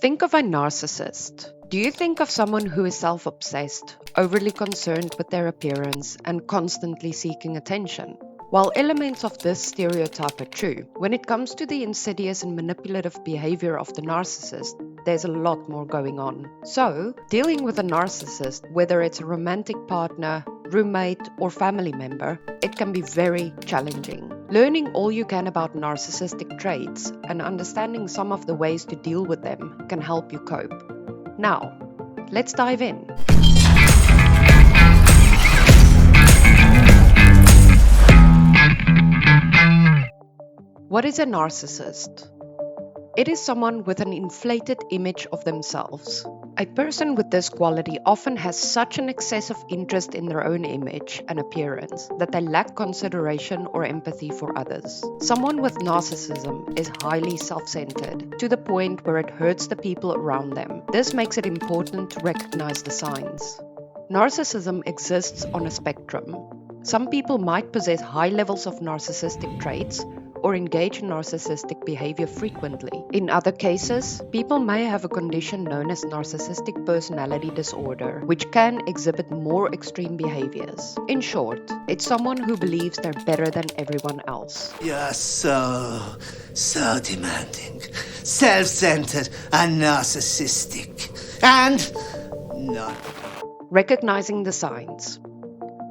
Think of a narcissist. Do you think of someone who is self-obsessed, overly concerned with their appearance, and constantly seeking attention? While elements of this stereotype are true, when it comes to the insidious and manipulative behavior of the narcissist, there's a lot more going on. So, dealing with a narcissist, whether it's a romantic partner, roommate, or family member, it can be very challenging. Learning all you can about narcissistic traits and understanding some of the ways to deal with them can help you cope. Now, let's dive in. What is a narcissist? It is someone with an inflated image of themselves. A person with this quality often has such an excessive interest in their own image and appearance that they lack consideration or empathy for others. Someone with narcissism is highly self-centered, to the point where it hurts the people around them. This makes it important to recognize the signs. Narcissism exists on a spectrum. Some people might possess high levels of narcissistic traits, or engage in narcissistic behavior frequently. In other cases, people may have a condition known as narcissistic personality disorder, which can exhibit more extreme behaviors. In short, it's someone who believes they're better than everyone else. You're so demanding, self-centered and narcissistic. And not. Recognizing the signs.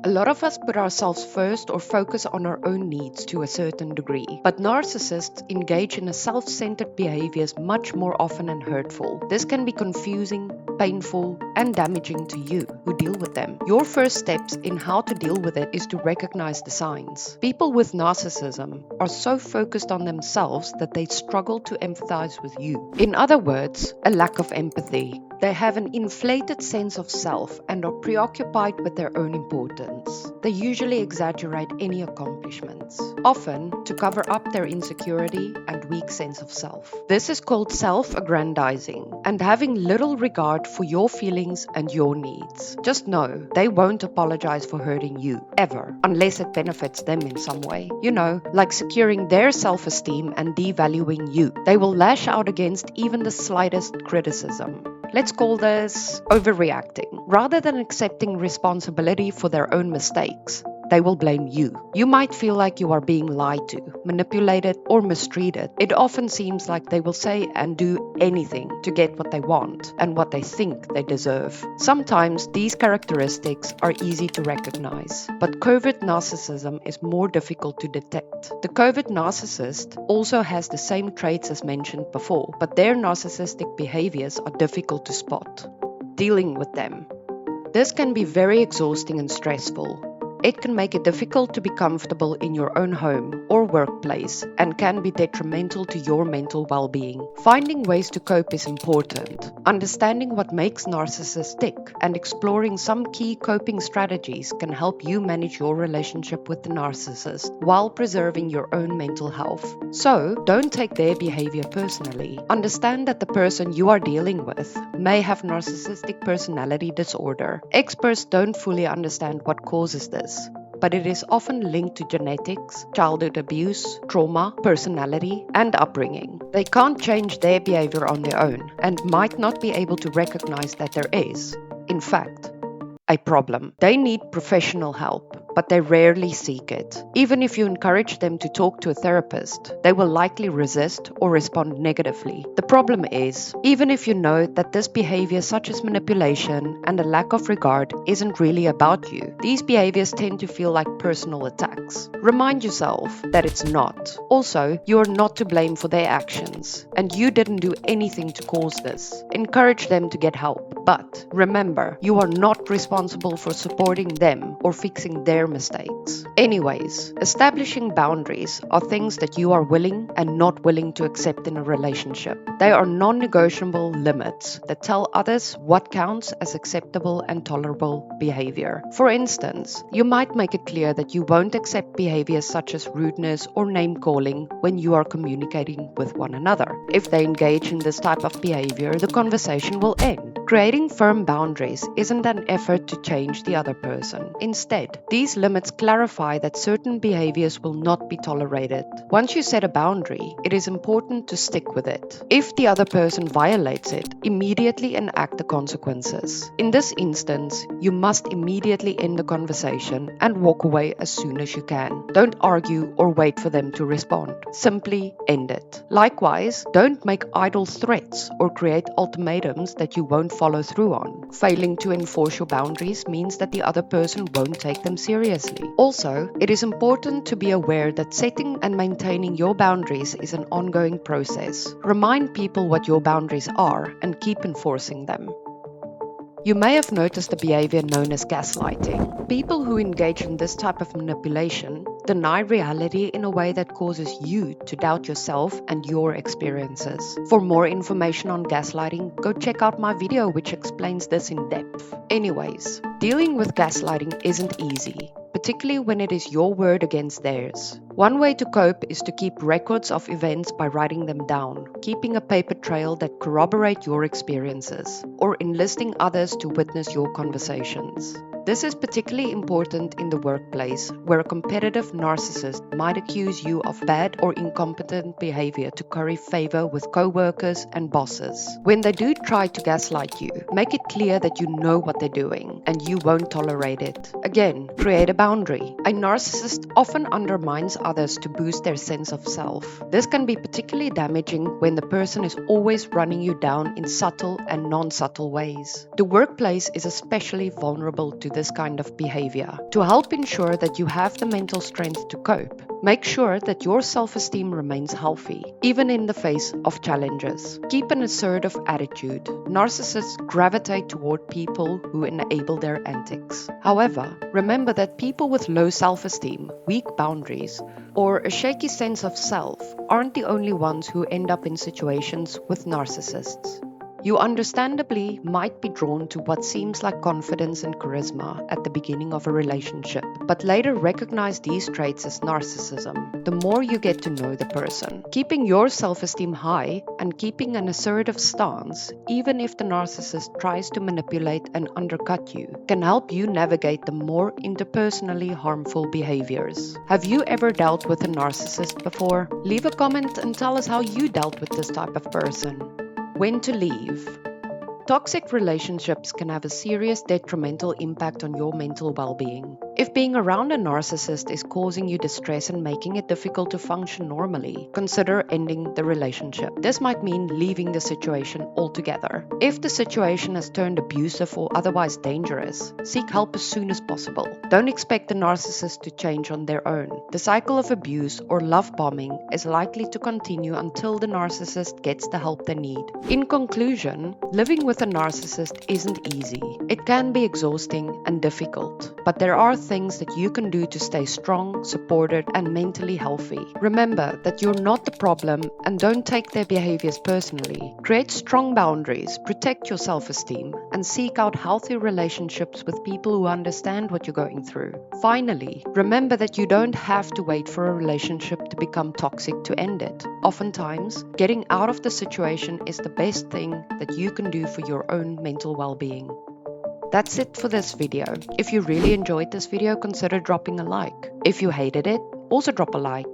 A lot of us put ourselves first or focus on our own needs to a certain degree, but narcissists engage in a self-centered behaviors much more often and hurtful. This can be confusing, painful, and damaging to you who deal with them. Your first steps in how to deal with it is to recognize the signs. People with narcissism are so focused on themselves that they struggle to empathize with you. In other words, a lack of empathy. They have an inflated sense of self and are preoccupied with their own importance. They usually exaggerate any accomplishments, often to cover up their insecurity and weak sense of self. This is called self-aggrandizing and having little regard for your feelings and your needs. Just know they won't apologize for hurting you, ever, unless it benefits them in some way. You know, like securing their self-esteem and devaluing you. They will lash out against even the slightest criticism. Let's call this overreacting. Rather than accepting responsibility for their own mistakes, they will blame you. You might feel like you are being lied to, manipulated, or mistreated. It often seems like they will say and do anything to get what they want and what they think they deserve. Sometimes these characteristics are easy to recognize, but covert narcissism is more difficult to detect. The covert narcissist also has the same traits as mentioned before, but their narcissistic behaviors are difficult to spot. Dealing with them. This can be very exhausting and stressful. It can make it difficult to be comfortable in your own home or workplace and can be detrimental to your mental well-being. Finding ways to cope is important. Understanding what makes narcissists tick and exploring some key coping strategies can help you manage your relationship with the narcissist while preserving your own mental health. So, don't take their behavior personally. Understand that the person you are dealing with may have narcissistic personality disorder. Experts don't fully understand what causes this, but it is often linked to genetics, childhood abuse, trauma, personality, and upbringing. They can't change their behavior on their own and might not be able to recognize that there is, in fact, a problem. They need professional help, but they rarely seek it. Even if you encourage them to talk to a therapist, they will likely resist or respond negatively. The problem is, even if you know that this behavior such as manipulation and a lack of regard isn't really about you, these behaviors tend to feel like personal attacks. Remind yourself that it's not. Also, you are not to blame for their actions, and you didn't do anything to cause this. Encourage them to get help, but remember, you are not responsible for supporting them or fixing their mistakes. Anyways, establishing boundaries are things that you are willing and not willing to accept in a relationship. They are non-negotiable limits that tell others what counts as acceptable and tolerable behavior. For instance, you might make it clear that you won't accept behaviors such as rudeness or name-calling when you are communicating with one another. If they engage in this type of behavior, the conversation will end. Creating firm boundaries isn't an effort to change the other person. Instead, these limits clarify that certain behaviors will not be tolerated. Once you set a boundary, it is important to stick with it. If the other person violates it, immediately enact the consequences. In this instance, you must immediately end the conversation and walk away as soon as you can. Don't argue or wait for them to respond. Simply end it. Likewise, don't make idle threats or create ultimatums that you won't follow through on. Failing to enforce your boundaries means that the other person won't take them seriously. Also, it is important to be aware that setting and maintaining your boundaries is an ongoing process. Remind people what your boundaries are and keep enforcing them. You may have noticed a behavior known as gaslighting. People who engage in this type of manipulation deny reality in a way that causes you to doubt yourself and your experiences. For more information on gaslighting, go check out my video which explains this in depth. Anyways, dealing with gaslighting isn't easy, particularly when it is your word against theirs. One way to cope is to keep records of events by writing them down, keeping a paper trail that corroborate your experiences, or enlisting others to witness your conversations. This is particularly important in the workplace, where a competitive narcissist might accuse you of bad or incompetent behavior to curry favor with co-workers and bosses. When they do try to gaslight you, make it clear that you know what they're doing and you won't tolerate it. Again, create a boundary. A narcissist often undermines others to boost their sense of self. This can be particularly damaging when the person is always running you down in subtle and non-subtle ways. The workplace is especially vulnerable to this kind of behavior. To help ensure that you have the mental strength to cope, make sure that your self-esteem remains healthy, even in the face of challenges. Keep an assertive attitude. Narcissists gravitate toward people who enable their antics. However, remember that people with low self-esteem, weak boundaries, or a shaky sense of self aren't the only ones who end up in situations with narcissists. You understandably might be drawn to what seems like confidence and charisma at the beginning of a relationship, but later recognize these traits as narcissism the more you get to know the person. Keeping your self-esteem high and keeping an assertive stance, even if the narcissist tries to manipulate and undercut you, can help you navigate the more interpersonally harmful behaviors. Have you ever dealt with a narcissist before? Leave a comment and tell us how you dealt with this type of person. When to leave. Toxic relationships can have a serious detrimental impact on your mental well-being. If being around a narcissist is causing you distress and making it difficult to function normally, consider ending the relationship. This might mean leaving the situation altogether. If the situation has turned abusive or otherwise dangerous, seek help as soon as possible. Don't expect the narcissist to change on their own. The cycle of abuse or love bombing is likely to continue until the narcissist gets the help they need. In conclusion, living with a narcissist isn't easy. It can be exhausting and difficult, but there are things that you can do to stay strong, supported, and mentally healthy. Remember that you're not the problem and don't take their behaviors personally. Create strong boundaries, protect your self-esteem, and seek out healthy relationships with people who understand what you're going through. Finally, remember that you don't have to wait for a relationship to become toxic to end it. Oftentimes, getting out of the situation is the best thing that you can do for your own mental well-being. That's it for this video. If you really enjoyed this video, consider dropping a like. If you hated it, also drop a like.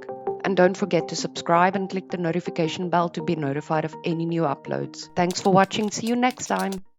And don't forget to subscribe and click the notification bell to be notified of any new uploads. Thanks for watching. See you next time.